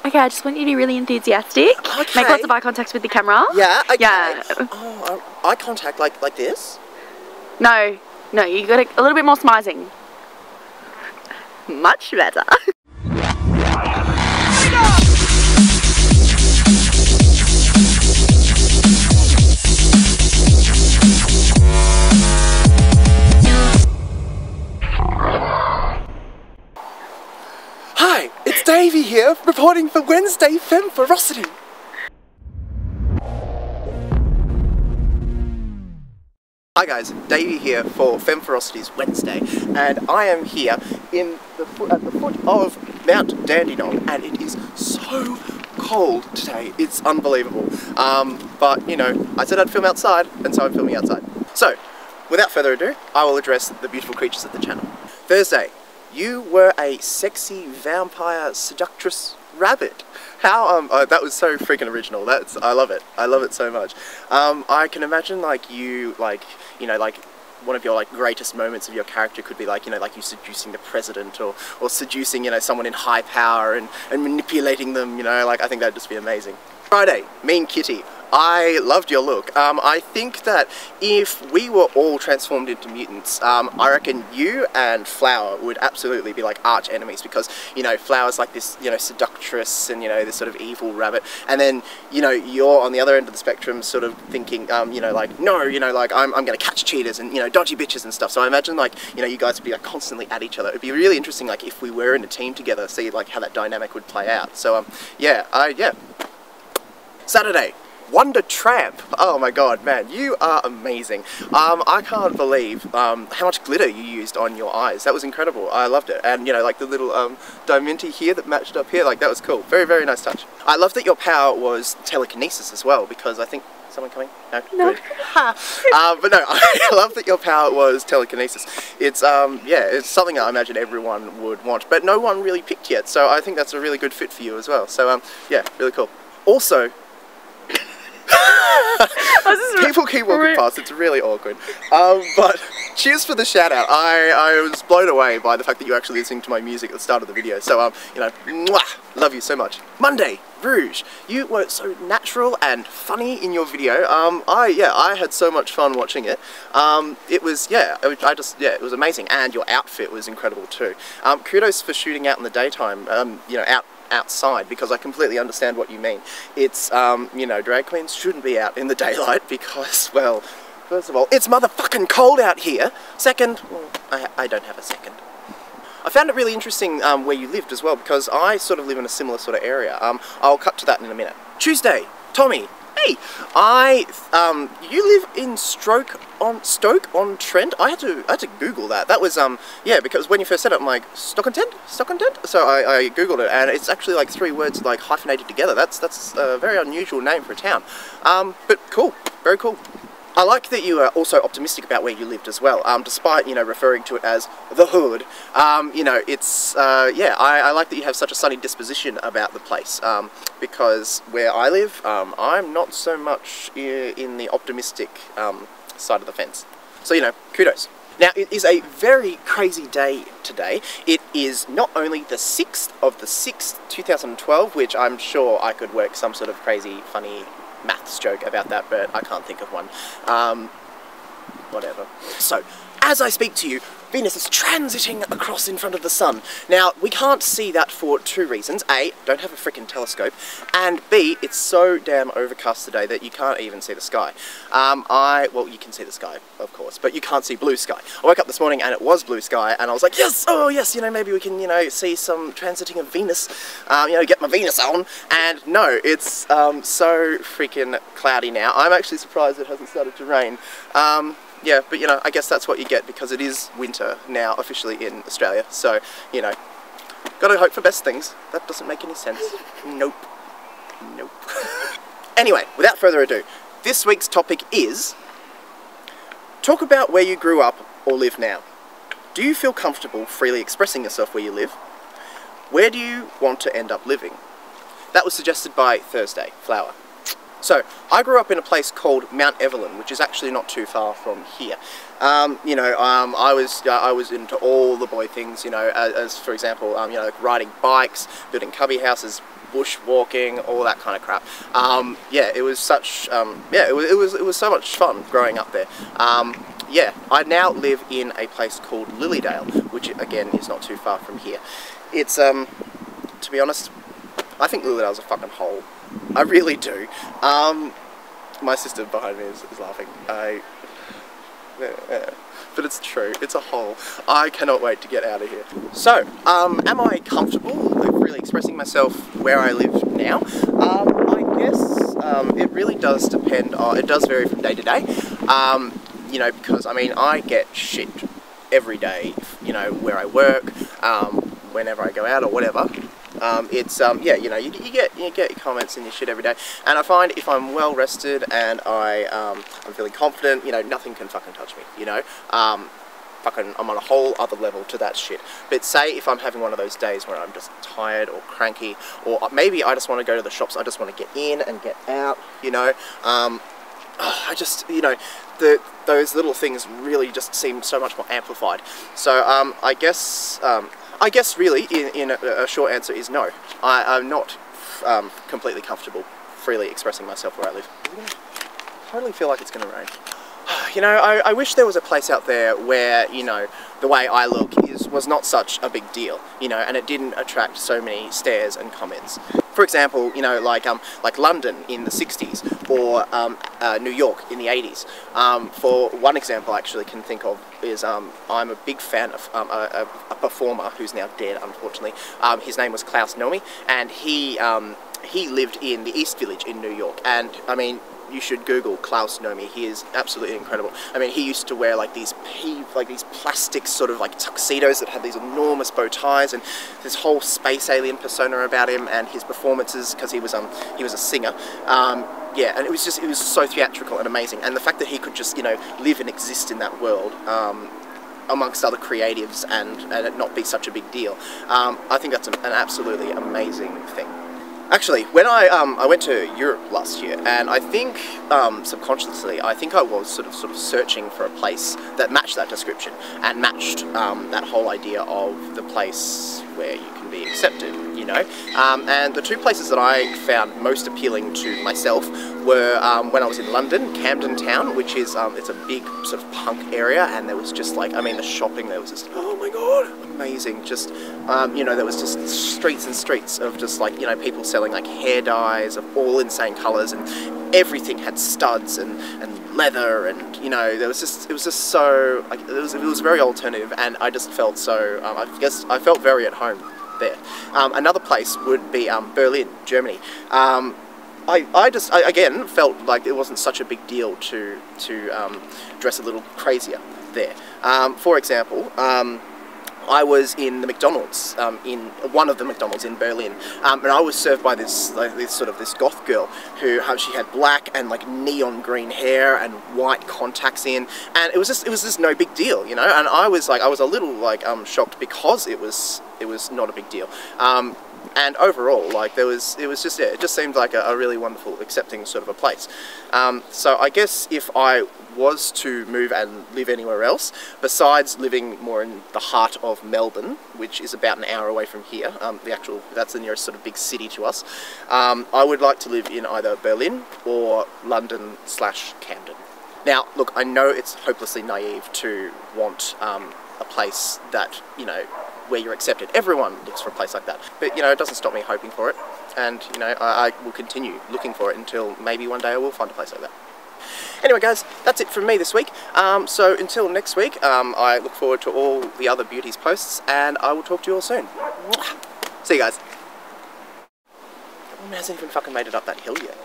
Okay, I just want you to be really enthusiastic. Okay. Make lots of eye contact with the camera. Yeah, okay. Yeah. Oh, eye contact like this? No, you got a little bit more smizing. Much better. Hi, it's Davey here, reporting for Wednesday Femme Ferocity. Hi guys, Davey here for Femme Ferocity's Wednesday, and I am here at the foot of Mount Dandenong, and it is so cold today. It's unbelievable. But you know, I said I'd film outside, and so I'm filming outside. So, without further ado, I will address the beautiful creatures of the channel. Thursday, you were a sexy vampire seductress rabbit. How that was so freaking original. I love it. I love it so much. I can imagine like you one of your like greatest moments of your character could be like, you know, like you seducing the president or seducing, you know, someone in high power and manipulating them, you know, like I think that'd just be amazing. Friday, Mean Kitty. I loved your look. I think that if we were all transformed into mutants, I reckon you and Flower would absolutely be like arch enemies, because, you know, Flower's like this, you know, seductress and, you know, this sort of evil rabbit, and then, you know, you're on the other end of the spectrum sort of thinking, you know, like, no, you know, like, I'm gonna catch cheaters and, you know, dodgy bitches and stuff. So I imagine, like, you know, you guys would be like constantly at each other. It'd be really interesting, like, if we were in a team together, see like how that dynamic would play out. So yeah. Saturday, Wonder Tramp. Oh my god, man, you are amazing. I can't believe how much glitter you used on your eyes. That was incredible. I loved it. And, you know, like the little diamante here that matched up here, like that was cool. Very, very nice touch. I love that your power was telekinesis as well, because I think... Someone coming? No? Good. But no, I love that your power was telekinesis. It's, yeah, it's something I imagine everyone would want, but no one really picked yet, so I think that's a really good fit for you as well. So, yeah, really cool. Also, people keep walking past, it's really awkward. But cheers for the shout out. I was blown away by the fact that you actually listening to my music at the start of the video. So, you know, mwah, love you so much. Monday, Rouge. You were so natural and funny in your video. I had so much fun watching it. It was, it was amazing, and your outfit was incredible too. Kudos for shooting out in the daytime, you know, outside, because I completely understand what you mean. It's, you know, drag queens shouldn't be out in the daylight because, well, first of all, it's motherfucking cold out here. Second, well, I don't have a second. I found it really interesting where you lived as well, because I sort of live in a similar sort of area. I'll cut to that in a minute. Tuesday, Tommy. Hey, you live in Stoke-on-Trent? I had to Google that. That was, yeah, because when you first said it, I'm like, Stoke-on-Trent? Stoke-on-Trent? So I Googled it, and it's actually like 3 words like hyphenated together. That's a very unusual name for a town. But cool, very cool. I like that you are also optimistic about where you lived as well, despite, you know, referring to it as the hood. You know, it's, yeah, I like that you have such a sunny disposition about the place, because where I live, I'm not so much in the optimistic side of the fence. So, you know, kudos. Now, it is a very crazy day today. It is not only the 6th of the 6th, 2012, which I'm sure I could work some sort of crazy, funny maths joke about that, but I can't think of one. Whatever. So, as I speak to you, Venus is transiting across in front of the sun. Now, we can't see that for 2 reasons. A, don't have a freaking telescope, and B, it's so damn overcast today that you can't even see the sky. Well, you can see the sky, of course, but you can't see blue sky. I woke up this morning and it was blue sky, and I was like, yes, oh yes, you know, maybe we can, you know, see some transiting of Venus, you know, get my Venus on, and no, it's so freaking cloudy now. I'm actually surprised it hasn't started to rain. Yeah, but you know, I guess that's what you get, because it is winter now officially in Australia, so, you know, gotta hope for best things. That doesn't make any sense. Nope. Nope. Anyway, without further ado, this week's topic is, talk about where you grew up or live now. Do you feel comfortable freely expressing yourself where you live? Where do you want to end up living? That was suggested by Thursday, Flower. So, I grew up in a place called Mount Evelyn, which is actually not too far from here. You know, I was into all the boy things, you know, as for example, you know, like riding bikes, building cubby houses, bushwalking, all that kind of crap. Yeah, it was such, yeah, it was so much fun growing up there. Yeah, I now live in a place called Lilydale, which again is not too far from here. It's, to be honest, I think Lilydale's a fucking hole. I really do. My sister behind me is laughing. But it's true, it's a hole. I cannot wait to get out of here. So, am I comfortable with really expressing myself where I live now? I guess it really does depend on, it does vary from day to day. You know, because I mean, I get shit every day, you know, where I work, whenever I go out or whatever. It's yeah, you know, you get your comments and your shit every day, and I find if I'm well rested and I'm feeling confident, you know, nothing can fucking touch me, you know. Fucking, I'm on a whole other level to that shit. But say if I'm having one of those days where I'm just tired or cranky, or maybe I just want to go to the shops, I just want to get in and get out, you know. I just, you know, those little things really just seem so much more amplified. So I guess really, in a short answer is no. I'm not completely comfortable freely expressing myself where I live. I totally feel like it's going to rain. You know, I wish there was a place out there where, you know, the way I look was not such a big deal, you know, and it didn't attract so many stares and comments. For example, you know, like London in the 60s, or New York in the 80s. For one example I actually can think of is I'm a big fan of a performer who's now dead, unfortunately. His name was Klaus Nomi, and he lived in the East Village in New York, and I mean, you should Google Klaus Nomi. He is absolutely incredible. I mean, he used to wear like these plastic sort of like tuxedos that had these enormous bow ties, and this whole space alien persona about him, and his performances, because he was a singer. Yeah, and it was so theatrical and amazing, and the fact that he could just, you know, live and exist in that world amongst other creatives and it not be such a big deal. I think that's an absolutely amazing thing. Actually, when I went to Europe last year, and I think subconsciously, I think I was sort of searching for a place that matched that description and matched that whole idea of the place where you can be accepted, you know. And the two places that I found most appealing to myself were when I was in London, Camden Town, which is it's a big sort of punk area, and there was just like, I mean, the shopping there was just, oh my god, amazing. Just you know, there was just streets and streets of just like, you know, people selling like hair dyes of all insane colours, and everything had studs and leather, and you know, it was just so like, it was very alternative, and I just felt so I guess I felt very at home there. Another place would be Berlin, Germany. I again felt like it wasn't such a big deal to dress a little crazier there. For example, I was in the McDonald's, in one of the McDonald's in Berlin, and I was served by this goth girl who she had black and like neon green hair and white contacts in, and it was just no big deal, you know. And I was a little like shocked because it was not a big deal. And overall, like it just seemed like a really wonderful, accepting sort of a place. So I guess if I was to move and live anywhere else, besides living more in the heart of Melbourne, which is about an hour away from here, that's the nearest sort of big city to us, I would like to live in either Berlin or London/Camden. Now, look, I know it's hopelessly naive to want a place that, you know, where you're accepted. Everyone looks for a place like that. But, you know, it doesn't stop me hoping for it. And, you know, I will continue looking for it until maybe one day I will find a place like that. Anyway, guys, that's it from me this week. So until next week, I look forward to all the other beauties posts, and I will talk to you all soon. See you guys. That woman hasn't even fucking made it up that hill yet.